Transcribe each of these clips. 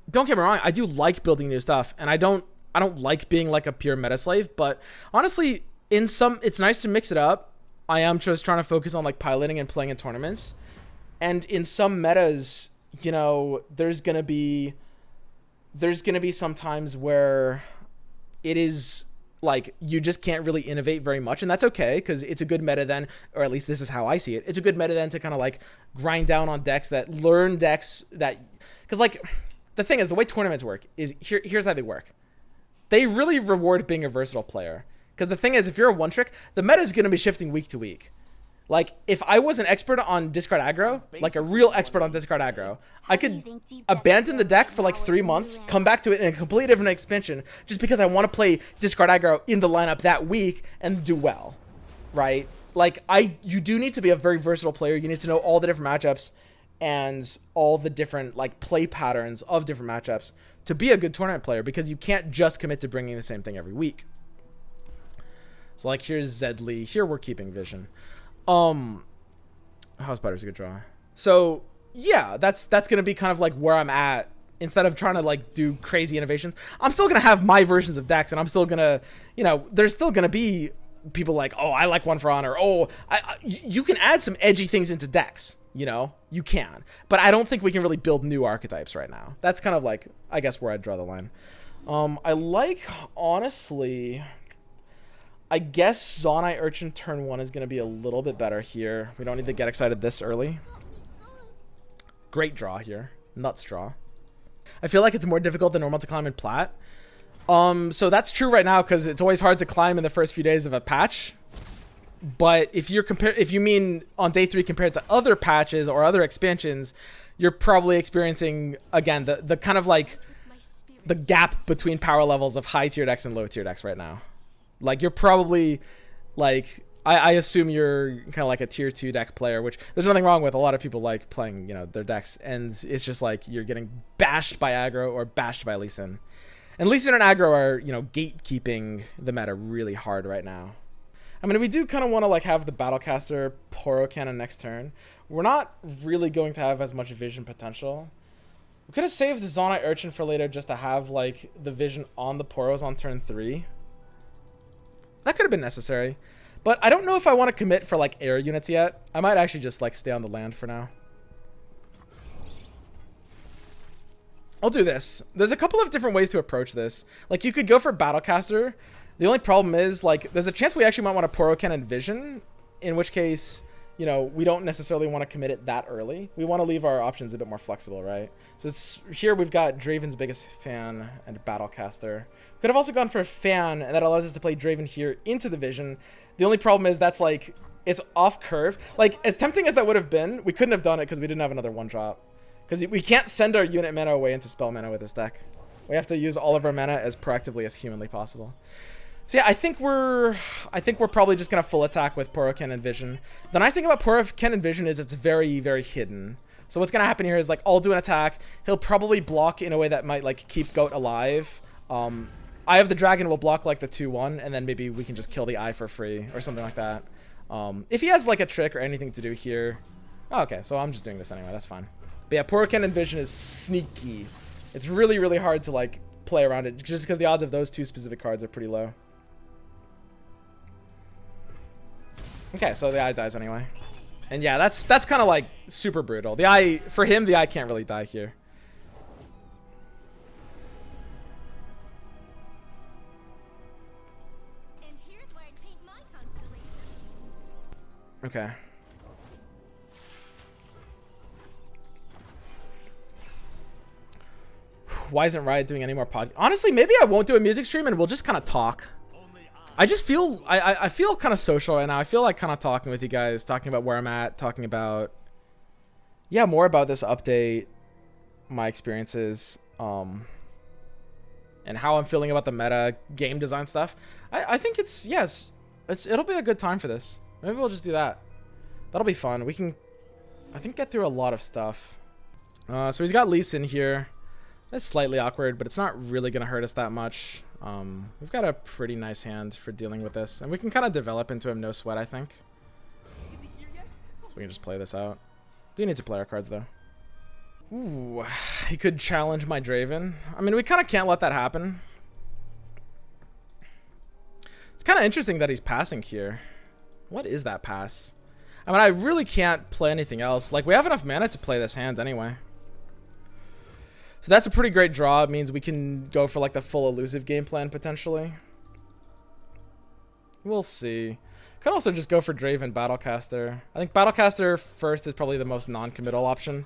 don't get me wrong, I do like building new stuff, and I don't like being like a pure meta slave, but honestly, it's nice to mix it up. I am just trying to focus on like piloting and playing in tournaments. And in some metas, you know, there's gonna be some times where it is like you just can't really innovate very much, and that's okay, because it's a good meta then, or at least this is how I see it. It's a good meta then to kind of like grind down on decks that learn decks that, because like the thing is, the way tournaments work is here's how they work. They really reward being a versatile player. Because the thing is, if you're a one trick, the meta is going to be shifting week to week. Like, if I was an expert on discard aggro, like a real expert on discard aggro, I could abandon the deck for like 3 months, come back to it in a completely different expansion, just because I want to play discard aggro in the lineup that week and do well, right? Like, you do need to be a very versatile player. You need to know all the different matchups and all the different like play patterns of different matchups to be a good tournament player, because you can't just commit to bringing the same thing every week. So like here's Zedley. Here we're keeping vision. House Spider's a good draw. So yeah, that's gonna be kind of like where I'm at. Instead of trying to like do crazy innovations, I'm still gonna have my versions of decks, and I'm still gonna, you know, there's still gonna be people like, oh, I like One for Honor. Oh, you can add some edgy things into decks. You know, you can, but I don't think we can really build new archetypes right now. That's kind of like, I guess, where I draw the line. I like, honestly, I guess Zonai Urchin turn 1 is going to be a little bit better here. We don't need to get excited this early. Great draw here. Nuts draw. I feel like it's more difficult than normal to climb in Plat. So that's true right now, because it's always hard to climb in the first few days of a patch. But if you mean on day 3 compared to other patches or other expansions, you're probably experiencing, again, the kind of like the gap between power levels of high tier decks and low tier decks right now. Like, you're probably like, I assume you're kind of like a tier 2 deck player, which there's nothing wrong with. A lot of people like playing, you know, their decks, and it's just like you're getting bashed by aggro or bashed by Lee Sin. And Lee Sin and aggro are, you know, gatekeeping the meta really hard right now. I mean, we do kind of want to like have the Battlecaster Poro Cannon next turn. We're not really going to have as much vision potential. We could have saved the Zonai Urchin for later, just to have like the vision on the Poros on turn 3. That could have been necessary. But I don't know if I want to commit for like air units yet. I might actually just like stay on the land for now. I'll do this. There's a couple of different ways to approach this. Like, you could go for Battlecaster. The only problem is, like, there's a chance we actually might want to Poro Cannon Vision, in which case, you know, we don't necessarily want to commit it that early. We want to leave our options a bit more flexible, right? So it's, here we've got Draven's Biggest Fan and Battlecaster. Could have also gone for a Fan, and that allows us to play Draven here into the Vision. The only problem is that's, like, it's off curve. Like, as tempting as that would have been, we couldn't have done it because we didn't have another one-drop. Because we can't send our unit mana away into spell mana with this deck. We have to use all of our mana as proactively as humanly possible. So yeah, I think we're probably just gonna full attack with Poro Cannon Vision. The nice thing about Poro Cannon Vision is it's very, very hidden. So what's gonna happen here is, like, I'll do an attack. He'll probably block in a way that might like keep Goat alive. Eye of the Dragon will block like the 2/1, and then maybe we can just kill the Eye for free or something like that. If he has like a trick or anything to do here. Oh, okay, so I'm just doing this anyway. That's fine. But yeah, Poro Cannon Vision is sneaky. It's really, really hard to like play around it, just because the odds of those two specific cards are pretty low. Okay, so the Eye dies anyway. And yeah, that's kind of like super brutal. The Eye, for him, the Eye can't really die here. And here's where I'd paint my constellation. Okay. Why isn't Riot doing any more pod? Honestly, maybe I won't do a music stream and we'll just kind of talk. I just feel, I feel kind of social right now. I feel like kind of talking with you guys, talking about where I'm at, talking about, yeah, more about this update, my experiences, and how I'm feeling about the meta, game design stuff. I think it's, yes, it'll be a good time for this. Maybe we'll just do that. That'll be fun. We can, I think, get through a lot of stuff. So he's got Lee Sin here. That's slightly awkward, but it's not really going to hurt us that much. We've got a pretty nice hand for dealing with this, and we can kind of develop into him no sweat, I think. So we can just play this out. Do need to play our cards, though. Ooh, he could challenge my Draven. I mean, we kind of can't let that happen. It's kind of interesting that he's passing here. What is that pass? I mean, I really can't play anything else. Like, we have enough mana to play this hand anyway. So that's a pretty great draw. It means we can go for like the full elusive game plan potentially. We'll see. Could also just go for Draven Battlecaster. I think Battlecaster first is probably the most non-committal option.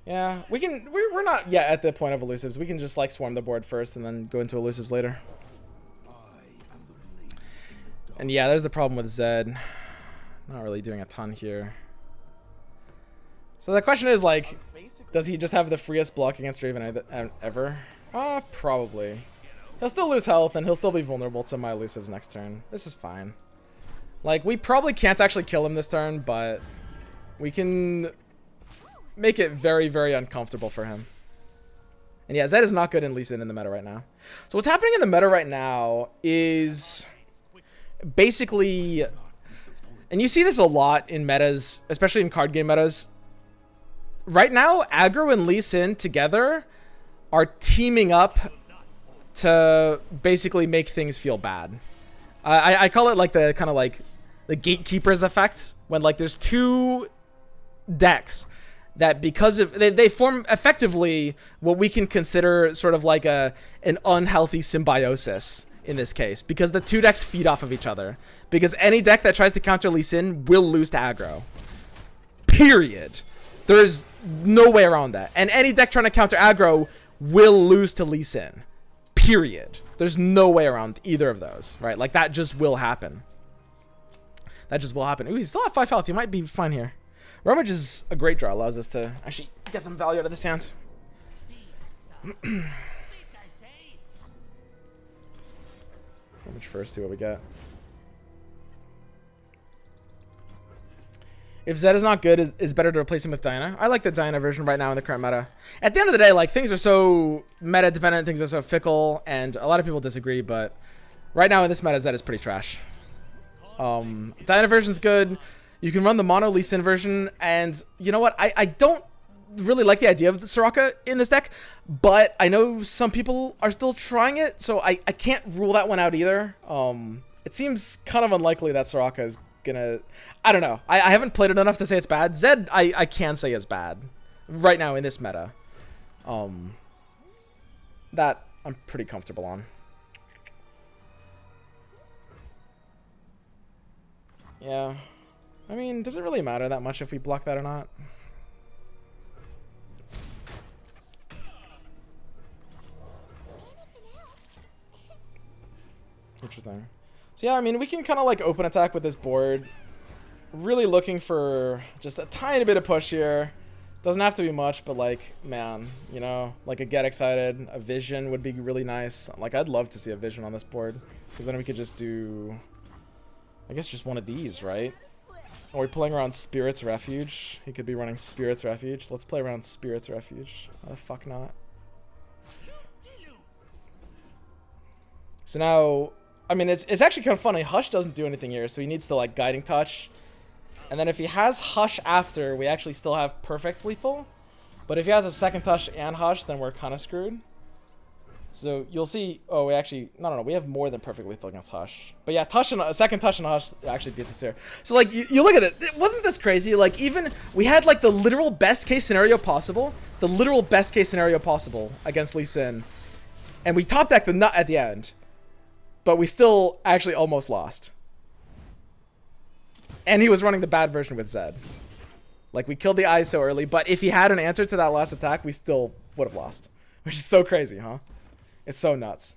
Yeah, we're not yet at the point of elusives. We can just like swarm the board first and then go into elusives later. And yeah, there's the problem with Zed. Not really doing a ton here. So the question is, like, does he just have the freest block against Draven ever? Probably. He'll still lose health, and he'll still be vulnerable to my elusives next turn. This is fine. Like, we probably can't actually kill him this turn, but we can make it very, very uncomfortable for him. And yeah, Zed is not good in Lee Sin in the meta right now. So what's happening in the meta right now is basically... And you see this a lot in metas, especially in card game metas. Right now, Aggro and Lee Sin together are teaming up to basically make things feel bad. I call it like the kind of like the gatekeepers effect, when like there's two decks that because of they form effectively what we can consider sort of like an unhealthy symbiosis in this case, because the two decks feed off of each other. Because any deck that tries to counter Lee Sin will lose to Aggro. Period. There's no way around that. And any deck trying to counter Aggro will lose to Lee Sin. Period. There's no way around either of those, right? Like, that just will happen. That just will happen. Ooh, he's still at 5 health. He might be fine here. Rummage is a great draw. Allows us to actually get some value out of this hand. Rummage first, see what we get. If Zed is not good, it's better to replace him with Diana. I like the Diana version right now in the current meta. At the end of the day, like, things are so meta dependent, things are so fickle, and a lot of people disagree, but right now in this meta, Zed is pretty trash. Diana version's good. You can run the mono Lee Sin version, and you know what? I don't really like the idea of the Soraka in this deck, but I know some people are still trying it, so I can't rule that one out either. It seems kind of unlikely that Soraka is gonna... I don't know. I haven't played it enough to say it's bad. Zed, I can say is bad right now in this meta. That I'm pretty comfortable on. Yeah. I mean, does it really matter that much if we block that or not? Interesting. So yeah, I mean, we can kind of like open attack with this board. Really looking for just a tiny bit of push here. Doesn't have to be much, but like, man, you know, like a get excited, a vision would be really nice. Like, I'd love to see a vision on this board, because then we could just do, I guess, just one of these, right? Are we playing around Spirit's Refuge? He could be running Spirit's Refuge. Let's play around Spirit's Refuge. Why the fuck not? So now, I mean, it's actually kind of funny. Hush doesn't do anything here, so he needs to like Guiding Touch. And then if he has Hush after, we actually still have Perfect Lethal. But if he has a second Touch and Hush, then we're kind of screwed. So you'll see, oh, we actually, no, we have more than Perfect Lethal against Hush. But yeah, Touch and a second Touch and Hush actually beats us here. So like, you look at it, wasn't this crazy? Like, even, we had like the literal best case scenario possible. The literal best case scenario possible against Lee Sin. And we top decked the nut at the end. But we still actually almost lost. And he was running the bad version with Zed. Like, we killed the eyes so early, but if he had an answer to that last attack, we still would have lost. Which is so crazy, huh? It's so nuts.